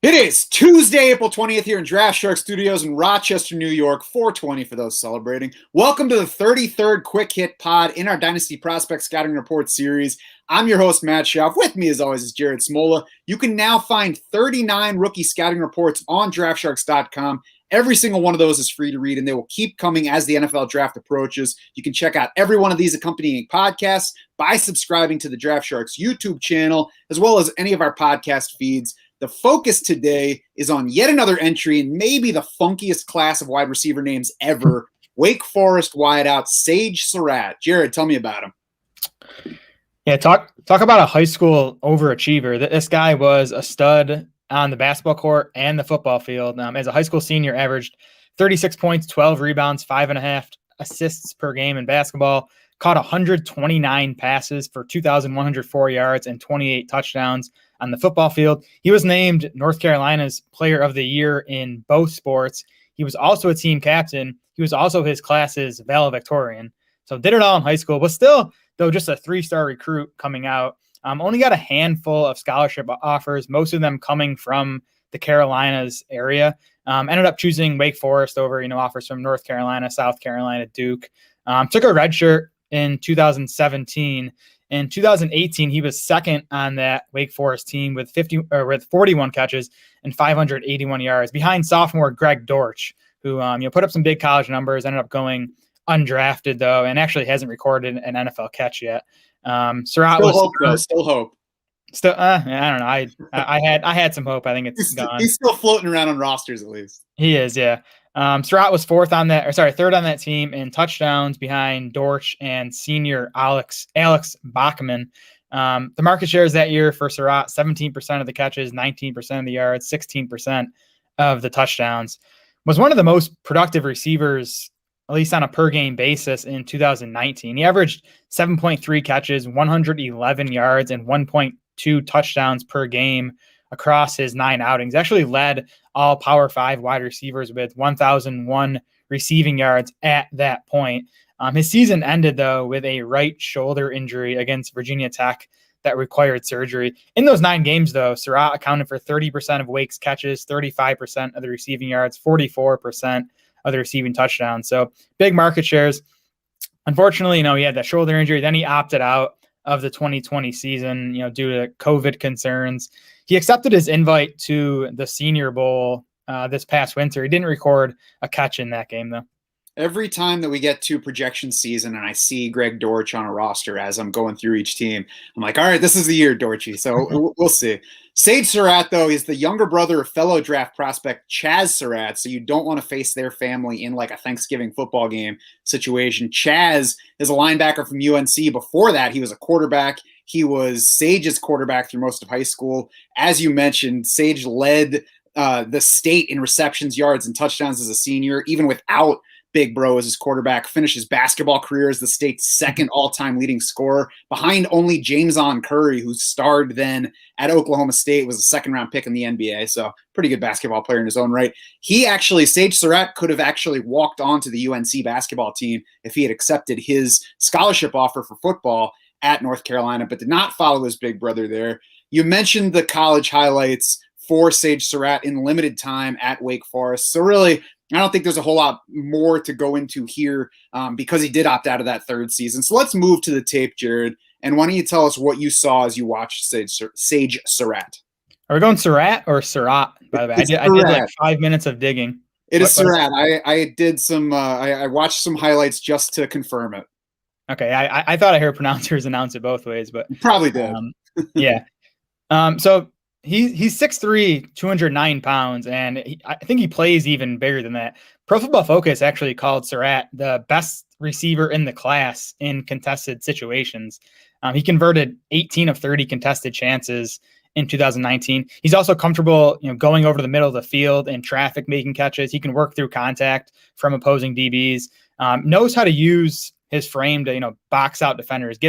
It is Tuesday, April 20th here in Draft Shark Studios in Rochester, New York, 420 for those celebrating. Welcome to the 33rd Quick Hit Pod in our Dynasty Prospect Scouting Report series. I'm your host, Matt Schauf. With me, as always, is Jared Smola. You can now find 39 rookie scouting reports on DraftSharks.com. Every single one of those is free to read, and they will keep coming as the NFL draft approaches. You can check out every one of these accompanying podcasts by subscribing to the Draft Sharks YouTube channel, as well as any of our podcast feeds. The focus today is on yet another entry in maybe the funkiest class of wide receiver names ever, Wake Forest wideout Sage Surratt. Jared, tell me about him. Yeah, talk about a high school overachiever. This guy was a stud on the basketball court and the football field. As a high school senior, averaged 36 points, 12 rebounds, 5.5 assists per game in basketball, caught 129 passes for 2,104 yards and 28 touchdowns on the football field. He was named North Carolina's Player of the Year in both sports. He was also a team captain. He was also his class's valedictorian. So did it all in high school, but still, though, just a 3-star recruit coming out. Only got a handful of scholarship offers, most of them coming from the Carolinas area. Ended up choosing Wake Forest over, offers from North Carolina, South Carolina, Duke. Took a redshirt in 2017. In 2018, he was second on that Wake Forest team with 41 catches and 581 yards, behind sophomore Greg Dortch, who put up some big college numbers. Ended up going undrafted though, and actually hasn't recorded an NFL catch yet. Surratt Still hope. I don't know. I had some hope. I think it's gone. He's still floating around on rosters at least. He is, yeah. Surratt was third on that team in touchdowns behind Dortch and senior Alex Bachman. The market shares that year for Surratt, 17% of the catches, 19% of the yards, 16% of the touchdowns. Was one of the most productive receivers, at least on a per game basis, in 2019. He averaged 7.3 catches, 111 yards, and 1.2 touchdowns per game across his 9 outings. Actually led all Power 5 wide receivers with 1,001 receiving yards at that point. His season ended, though, with a right shoulder injury against Virginia Tech that required surgery. In those 9 games, though, Surratt accounted for 30% of Wake's catches, 35% of the receiving yards, 44% of the receiving touchdowns. So big market shares. Unfortunately, he had that shoulder injury. Then he opted out of the 2020 season, due to COVID concerns. He accepted his invite to the Senior Bowl this past winter. He didn't record a catch in that game, though. Every time that we get to projection season and I see Greg Dortch on a roster as I'm going through each team, I'm like, all right, this is the year, Dortchy. So we'll see. Sage Surratt, though, is the younger brother of fellow draft prospect Chaz Surratt, so you don't want to face their family in like a Thanksgiving football game situation. Chaz is a linebacker from UNC. Before that, he was a quarterback. He was Sage's quarterback through most of high school. As you mentioned, Sage led the state in receptions, yards, and touchdowns as a senior, even without Big Bro as his quarterback. Finished his basketball career as the state's second all-time leading scorer, behind only Jameson Curry, who starred then at Oklahoma State, was a second-round pick in the NBA, so pretty good basketball player in his own right. Sage Surratt could have actually walked onto the UNC basketball team if he had accepted his scholarship offer for football at North Carolina, but did not follow his big brother there. You mentioned the college highlights for Sage Surratt in limited time at Wake Forest, so really, I don't think there's a whole lot more to go into here because he did opt out of that third season. So let's move to the tape, Jared. And why don't you tell us what you saw as you watched Sage Surratt? Are we going Surratt or Surratt, by the way? I did like 5 minutes of digging. It is Surratt. I did some I watched some highlights just to confirm it. Okay. I thought I heard pronouncers announce it both ways, but you probably did. Yeah. So He's 6'3", 209 pounds, and I think he plays even bigger than that. Pro Football Focus actually called Surratt the best receiver in the class in contested situations. He converted 18 of 30 contested chances in 2019. He's also comfortable, going over to the middle of the field in traffic, making catches. He can work through contact from opposing DBs. Knows how to use his frame to, box out defenders,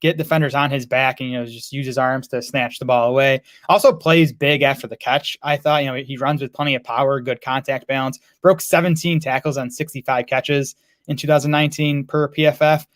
get defenders on his back and, just use his arms to snatch the ball away. Also plays big after the catch. I thought, he runs with plenty of power, good contact balance, broke 17 tackles on 65 catches in 2019 per PFF,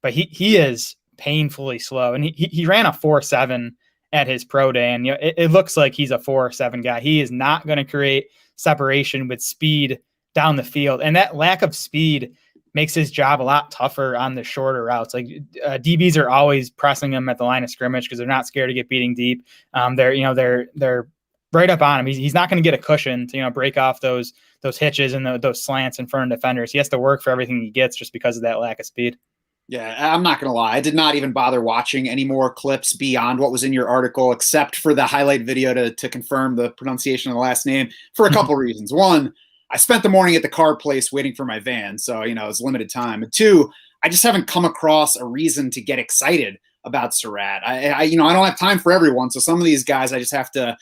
but he is painfully slow. And he ran a 4.7 at his pro day. And it looks like he's a 4.7 guy. He is not going to create separation with speed down the field. And that lack of speed makes his job a lot tougher on the shorter routes. Like DBs are always pressing him at the line of scrimmage because they're not scared to get beating deep. They're right up on him. He's not going to get a cushion to break off those hitches and those slants in front of defenders. He has to work for everything he gets just because of that lack of speed. Yeah, I'm not going to lie. I did not even bother watching any more clips beyond what was in your article, except for the highlight video to confirm the pronunciation of the last name for a couple reasons. One, I spent the morning at the car place waiting for my van, so it's limited time. And two, I just haven't come across a reason to get excited about Surratt. I don't have time for everyone, so some of these guys I just have to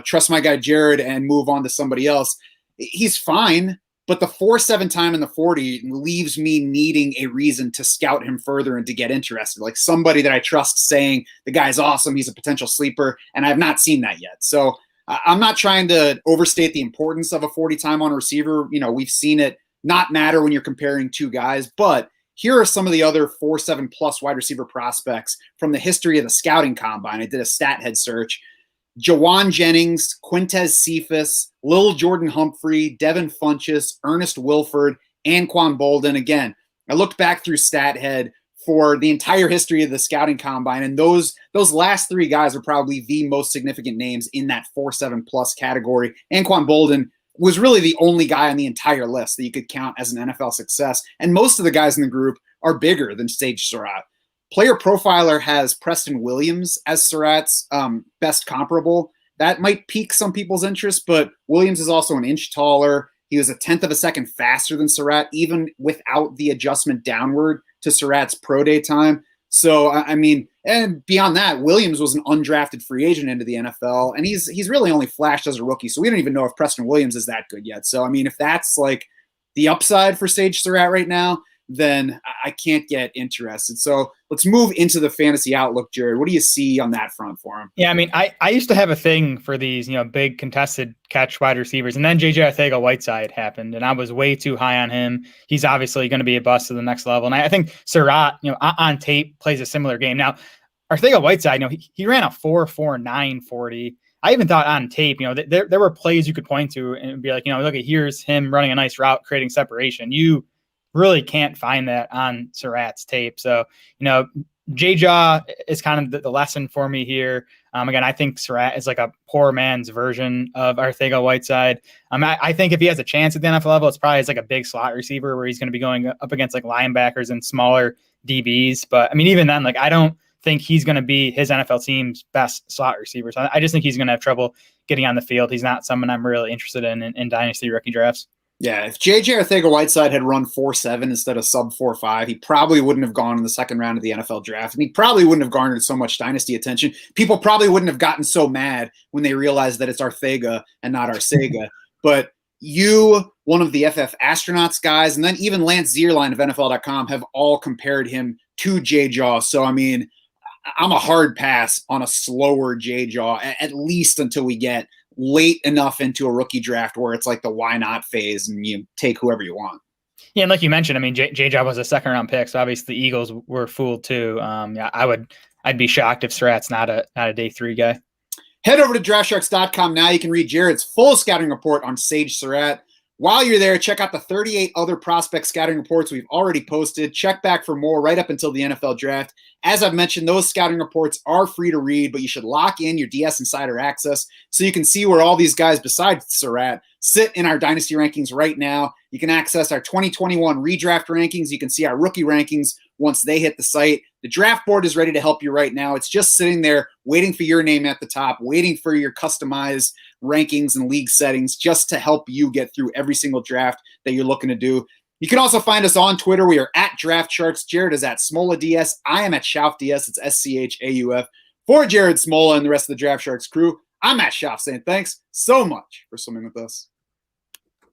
trust my guy Jared and move on to somebody else. He's fine, but the 4.7 time in the 40 leaves me needing a reason to scout him further and to get interested, like somebody that I trust saying the guy's awesome, he's a potential sleeper, and I have not seen that yet. So I'm not trying to overstate the importance of a 40 time on a receiver. We've seen it not matter when you're comparing two guys, but here are some of the other 4.7 plus wide receiver prospects from the history of the scouting combine. I did a stat head search. Jawan Jennings, Quintez Cephas, Lil Jordan Humphrey, Devin Funchess, Ernest Wilford, Anquan Bolden. Again, I looked back through stat head for the entire history of the scouting combine. And those last three guys are probably the most significant names in that 4.7 plus category. Anquan Bolden was really the only guy on the entire list that you could count as an NFL success. And most of the guys in the group are bigger than Sage Surratt. Player Profiler has Preston Williams as Surratt's best comparable. That might pique some people's interest, but Williams is also an inch taller. He was a 1/10 of a second faster than Surratt, even without the adjustment downward to Surratt's pro day time. So, and beyond that, Williams was an undrafted free agent into the NFL, and he's really only flashed as a rookie. So we don't even know if Preston Williams is that good yet. So, if that's like the upside for Sage Surratt right now, then I can't get interested. So let's move into the fantasy outlook, Jared. What do you see on that front for him? Yeah, I used to have a thing for these, big contested catch wide receivers, and then J.J. Arcega-Whiteside happened, and I was way too high on him. He's obviously going to be a bust to the next level, and I think Surratt, on tape plays a similar game. Now, Arcega-Whiteside, he ran a 4.49 40. I even thought on tape, there were plays you could point to and be like, look, here's him running a nice route, creating separation. You really can't find that on Surratt's tape. So, J-Jaw is kind of the lesson for me here. Again, I think Surratt is like a poor man's version of Arcega-Whiteside. I think if he has a chance at the NFL level, it's probably as like a big slot receiver where he's going to be going up against like linebackers and smaller DBs. But even then, I don't think he's going to be his NFL team's best slot receiver. So I just think he's going to have trouble getting on the field. He's not someone I'm really interested in dynasty rookie drafts. Yeah, if J.J. Arcega-Whiteside had run 4.7 instead of sub 4.5, he probably wouldn't have gone in the second round of the NFL draft, and he probably wouldn't have garnered so much dynasty attention. People probably wouldn't have gotten so mad when they realized that it's Arcega and not Arcega. But you, one of the FF Astronauts guys, and then even Lance Zierlein of NFL.com have all compared him to J-Jaw. So, I'm a hard pass on a slower J-Jaw, at least until we get late enough into a rookie draft where it's like the why not phase and you take whoever you want. Yeah, and like you mentioned, J-Jaw was a second round pick, so obviously the Eagles were fooled too. I'd be shocked if Surratt's not a day 3 guy. Head over to draftsharks.com now. You can read Jared's full scouting report on Sage Surratt. While you're there, check out the 38 other prospect scouting reports we've already posted. Check back for more right up until the NFL draft. As I've mentioned, those scouting reports are free to read, but you should lock in your DS Insider access so you can see where all these guys besides Surratt sit in our dynasty rankings right now. You can access our 2021 redraft rankings. You can see our rookie rankings once they hit the site. The draft board is ready to help you right now. It's just sitting there waiting for your name at the top, waiting for your customized rankings and league settings just to help you get through every single draft that you're looking to do. You can also find us on Twitter. We are at Draft Sharks. Jared is at SmolaDS. I am at SchaufDS. It's SCHAUF. For Jared Smola and the rest of the Draft Sharks crew, I'm Matt Schauf saying thanks so much for swimming with us.